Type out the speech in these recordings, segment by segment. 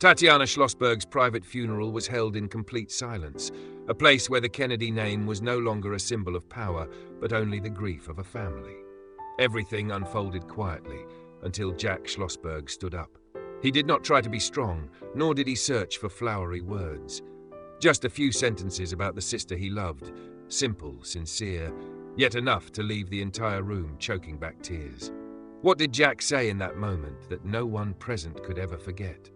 Tatiana Schlossberg's private funeral was held in complete silence, a place where the Kennedy name was no longer a symbol of power, but only the grief of a family. Everything unfolded quietly until Jack Schlossberg stood up. He did not try to be strong, nor did he search for flowery words. Just a few sentences about the sister he loved, simple, sincere, yet enough to leave the entire room choking back tears. What did Jack say in that moment that no one present could ever forget?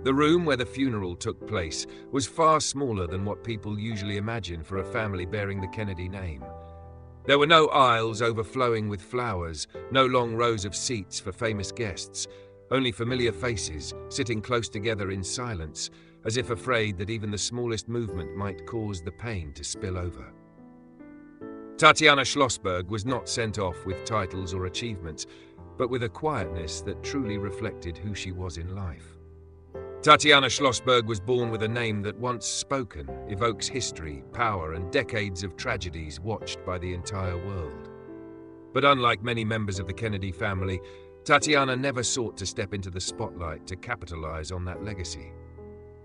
The room where the funeral took place was far smaller than what people usually imagine for a family bearing the Kennedy name. There were no aisles overflowing with flowers, no long rows of seats for famous guests, only familiar faces sitting close together in silence, as if afraid that even the smallest movement might cause the pain to spill over. Tatiana Schlossberg was not sent off with titles or achievements, but with a quietness that truly reflected who she was in life. Tatiana Schlossberg was born with a name that, once spoken, evokes history, power, and decades of tragedies watched by the entire world. But unlike many members of the Kennedy family, Tatiana never sought to step into the spotlight to capitalize on that legacy.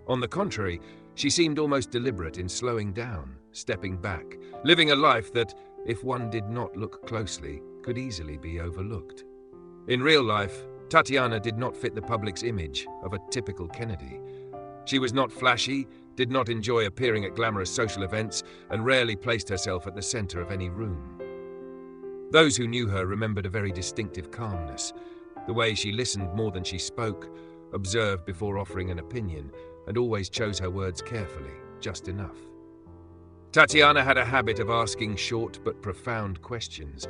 On the contrary, she seemed almost deliberate in slowing down, stepping back, living a life that, if one did not look closely, could easily be overlooked. In real life, Tatiana did not fit the public's image of a typical Kennedy. She was not flashy, did not enjoy appearing at glamorous social events, and rarely placed herself at the center of any room. Those who knew her remembered a very distinctive calmness, the way she listened more than she spoke, observed before offering an opinion, and always chose her words carefully, just enough. Tatiana had a habit of asking short but profound questions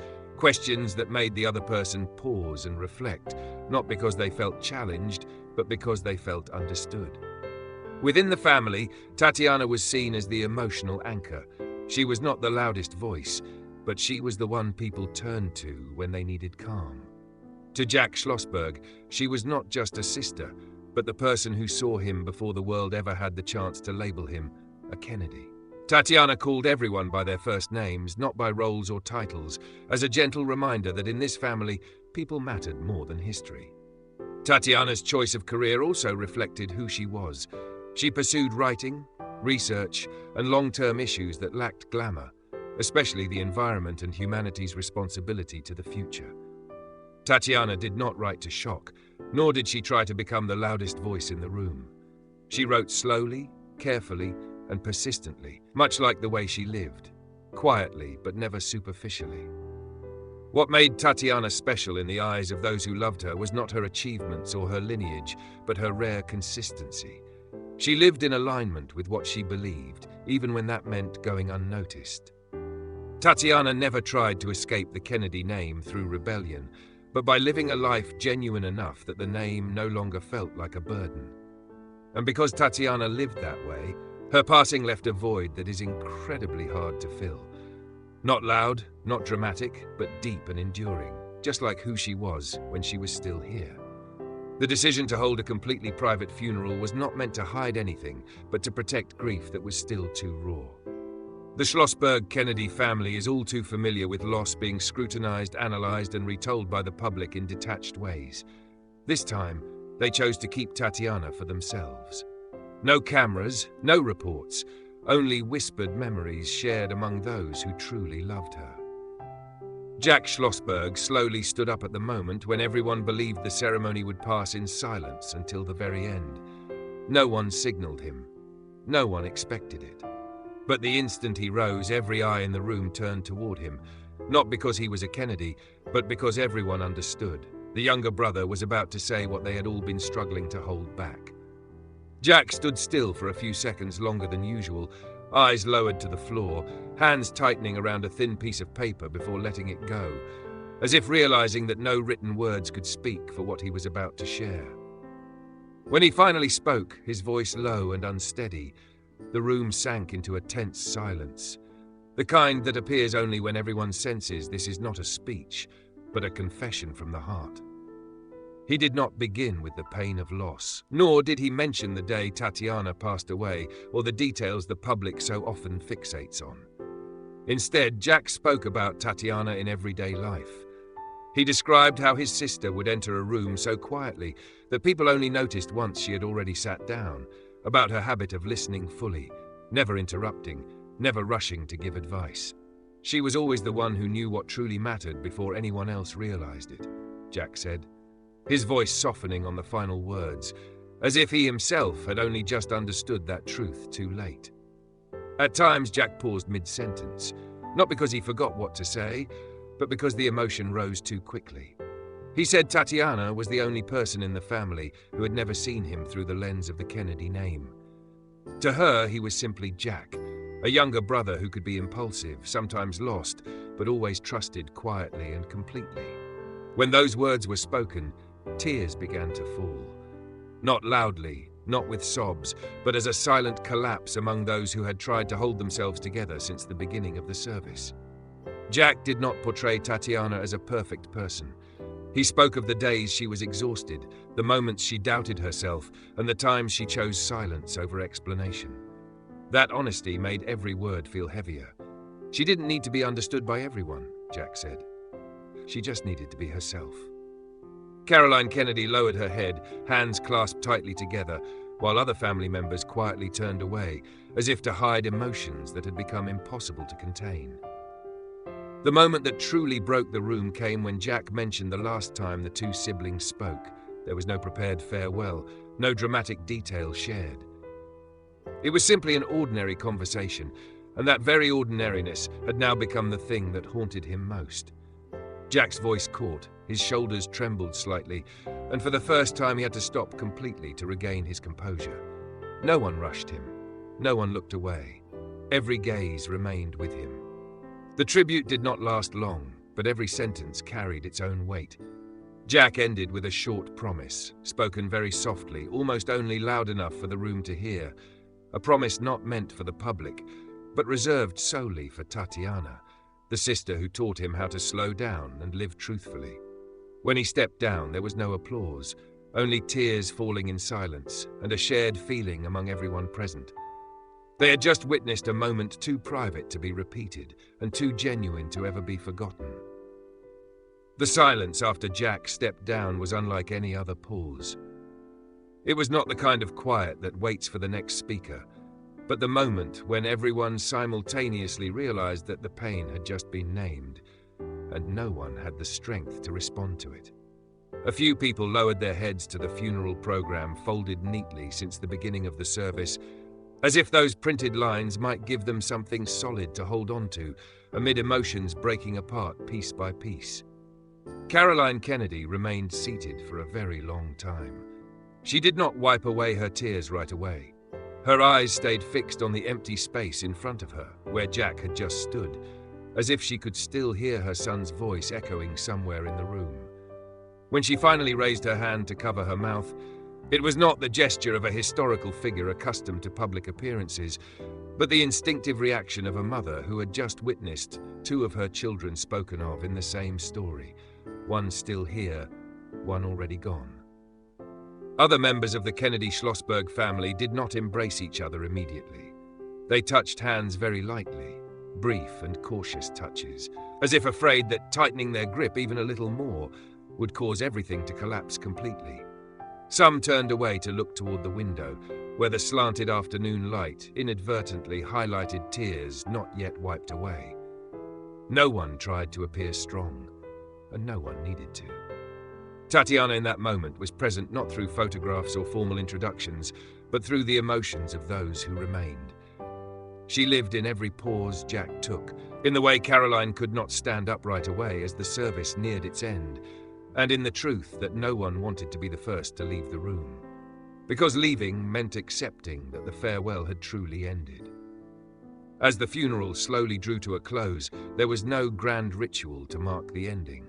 that made the other person pause and reflect, not because they felt challenged, but because they felt understood. Within the family, Tatiana was seen as the emotional anchor. She was not the loudest voice, but she was the one people turned to when they needed calm. To Jack Schlossberg, she was not just a sister, but the person who saw him before the world ever had the chance to label him a Kennedy. Tatiana called everyone by their first names, not by roles or titles, as a gentle reminder that in this family, people mattered more than history. Tatiana's choice of career also reflected who she was. She pursued writing, research, and long-term issues that lacked glamour, especially the environment and humanity's responsibility to the future. Tatiana did not write to shock, nor did she try to become the loudest voice in the room. She wrote slowly, carefully, and persistently, much like the way she lived, quietly but never superficially. What made Tatiana special in the eyes of those who loved her was not her achievements or her lineage, but her rare consistency. She lived in alignment with what she believed, even when that meant going unnoticed. Tatiana never tried to escape the Kennedy name through rebellion, but by living a life genuine enough that the name no longer felt like a burden. And because Tatiana lived that way, her passing left a void that is incredibly hard to fill. Not loud, not dramatic, but deep and enduring, just like who she was when she was still here. The decision to hold a completely private funeral was not meant to hide anything, but to protect grief that was still too raw. The Schlossberg-Kennedy family is all too familiar with loss being scrutinized, analyzed, and retold by the public in detached ways. This time, they chose to keep Tatiana for themselves. No cameras, no reports, only whispered memories shared among those who truly loved her. Jack Schlossberg slowly stood up at the moment when everyone believed the ceremony would pass in silence until the very end. No one signaled him. No one expected it. But the instant he rose, every eye in the room turned toward him, not because he was a Kennedy, but because everyone understood. The younger brother was about to say what they had all been struggling to hold back. Jack stood still for a few seconds longer than usual, eyes lowered to the floor, hands tightening around a thin piece of paper before letting it go, as if realizing that no written words could speak for what he was about to share. When he finally spoke, his voice low and unsteady, the room sank into a tense silence, the kind that appears only when everyone senses this is not a speech, but a confession from the heart. He did not begin with the pain of loss, nor did he mention the day Tatiana passed away or the details the public so often fixates on. Instead, Jack spoke about Tatiana in everyday life. He described how his sister would enter a room so quietly that people only noticed once she had already sat down, about her habit of listening fully, never interrupting, never rushing to give advice. She was always the one who knew what truly mattered before anyone else realized it, Jack said, his voice softening on the final words, as if he himself had only just understood that truth too late. At times, Jack paused mid-sentence, not because he forgot what to say, but because the emotion rose too quickly. He said Tatiana was the only person in the family who had never seen him through the lens of the Kennedy name. To her, he was simply Jack, a younger brother who could be impulsive, sometimes lost, but always trusted quietly and completely. When those words were spoken, tears began to fall. Not loudly, not with sobs, but as a silent collapse among those who had tried to hold themselves together since the beginning of the service. Jack did not portray Tatiana as a perfect person. He spoke of the days she was exhausted, the moments she doubted herself, and the times she chose silence over explanation. That honesty made every word feel heavier. She didn't need to be understood by everyone, Jack said. She just needed to be herself. Caroline Kennedy lowered her head, hands clasped tightly together, while other family members quietly turned away, as if to hide emotions that had become impossible to contain. The moment that truly broke the room came when Jack mentioned the last time the two siblings spoke. There was no prepared farewell, no dramatic detail shared. It was simply an ordinary conversation, and that very ordinariness had now become the thing that haunted him most. Jack's voice caught, his shoulders trembled slightly, and for the first time he had to stop completely to regain his composure. No one rushed him. No one looked away. Every gaze remained with him. The tribute did not last long, but every sentence carried its own weight. Jack ended with a short promise, spoken very softly, almost only loud enough for the room to hear. A promise not meant for the public, but reserved solely for Tatiana, the sister who taught him how to slow down and live truthfully. When he stepped down, there was no applause, only tears falling in silence and a shared feeling among everyone present. They had just witnessed a moment too private to be repeated and too genuine to ever be forgotten. The silence after Jack stepped down was unlike any other pause. It was not the kind of quiet that waits for the next speaker, but the moment when everyone simultaneously realized that the pain had just been named, and no one had the strength to respond to it. A few people lowered their heads to the funeral program folded neatly since the beginning of the service, as if those printed lines might give them something solid to hold on to, amid emotions breaking apart piece by piece. Caroline Kennedy remained seated for a very long time. She did not wipe away her tears right away. Her eyes stayed fixed on the empty space in front of her, where Jack had just stood, as if she could still hear her son's voice echoing somewhere in the room. When she finally raised her hand to cover her mouth, it was not the gesture of a historical figure accustomed to public appearances, but the instinctive reaction of a mother who had just witnessed two of her children spoken of in the same story, one still here, one already gone. Other members of the Kennedy Schlossberg family did not embrace each other immediately. They touched hands very lightly, brief and cautious touches, as if afraid that tightening their grip even a little more would cause everything to collapse completely. Some turned away to look toward the window, where the slanted afternoon light inadvertently highlighted tears not yet wiped away. No one tried to appear strong, and no one needed to. Tatiana in that moment was present not through photographs or formal introductions, but through the emotions of those who remained. She lived in every pause Jack took, in the way Caroline could not stand up right away as the service neared its end, and in the truth that no one wanted to be the first to leave the room, because leaving meant accepting that the farewell had truly ended. As the funeral slowly drew to a close, there was no grand ritual to mark the ending.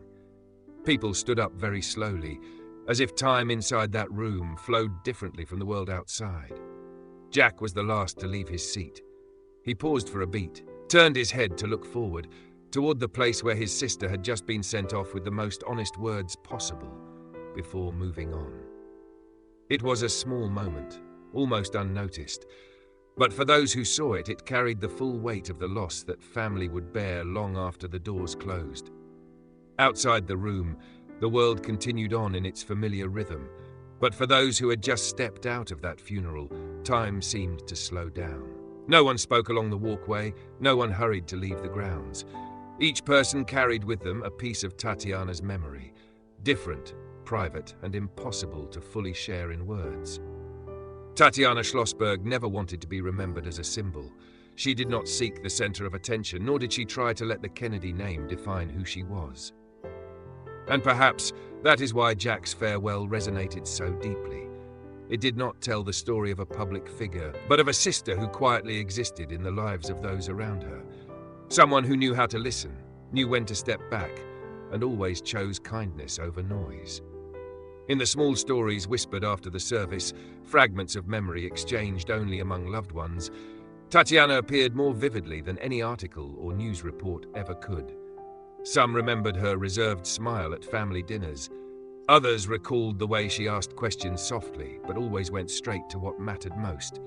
People stood up very slowly, as if time inside that room flowed differently from the world outside. Jack was the last to leave his seat. He paused for a beat, turned his head to look forward, toward the place where his sister had just been sent off with the most honest words possible, before moving on. It was a small moment, almost unnoticed, but for those who saw it, it carried the full weight of the loss that family would bear long after the doors closed. Outside the room, the world continued on in its familiar rhythm, but for those who had just stepped out of that funeral, time seemed to slow down. No one spoke along the walkway, no one hurried to leave the grounds. Each person carried with them a piece of Tatiana's memory, different, private, and impossible to fully share in words. Tatiana Schlossberg never wanted to be remembered as a symbol. She did not seek the center of attention, nor did she try to let the Kennedy name define who she was. And perhaps that is why Jack's farewell resonated so deeply. It did not tell the story of a public figure, but of a sister who quietly existed in the lives of those around her. Someone who knew how to listen, knew when to step back, and always chose kindness over noise. In the small stories whispered after the service, fragments of memory exchanged only among loved ones, Tatiana appeared more vividly than any article or news report ever could. Some remembered her reserved smile at family dinners. Others recalled the way she asked questions softly, but always went straight to what mattered most.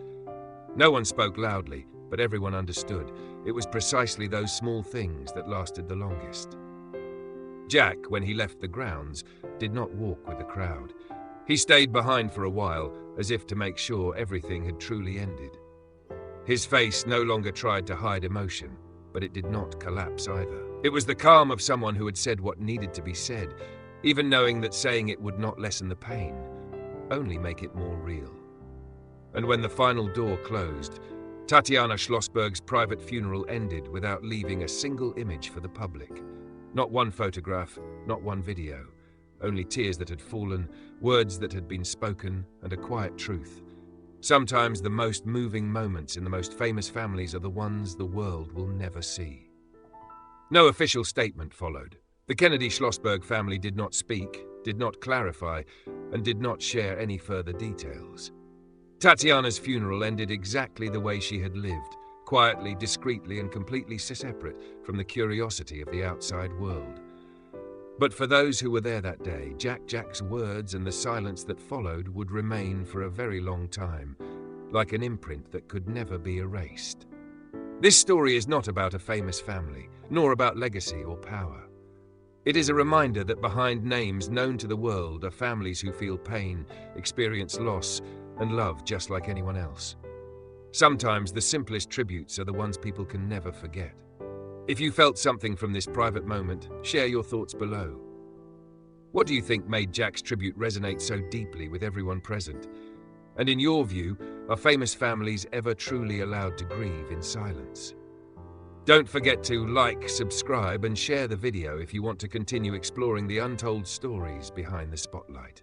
No one spoke loudly, but everyone understood. It was precisely those small things that lasted the longest. Jack, when he left the grounds, did not walk with the crowd. He stayed behind for a while, as if to make sure everything had truly ended. His face no longer tried to hide emotion, but it did not collapse either. It was the calm of someone who had said what needed to be said, even knowing that saying it would not lessen the pain, only make it more real. And when the final door closed, Tatiana Schlossberg's private funeral ended without leaving a single image for the public. Not one photograph, not one video, only tears that had fallen, words that had been spoken, and a quiet truth. Sometimes the most moving moments in the most famous families are the ones the world will never see. No official statement followed. The Kennedy Schlossberg family did not speak, did not clarify, and did not share any further details. Tatiana's funeral ended exactly the way she had lived, quietly, discreetly, and completely separate from the curiosity of the outside world. But for those who were there that day, Jack's words and the silence that followed would remain for a very long time, like an imprint that could never be erased. This story is not about a famous family, nor about legacy or power. It is a reminder that behind names known to the world are families who feel pain, experience loss, and love just like anyone else. Sometimes the simplest tributes are the ones people can never forget. If you felt something from this private moment, share your thoughts below. What do you think made Jack's tribute resonate so deeply with everyone present? And in your view, are famous families ever truly allowed to grieve in silence? Don't forget to like, subscribe, and share the video if you want to continue exploring the untold stories behind the spotlight.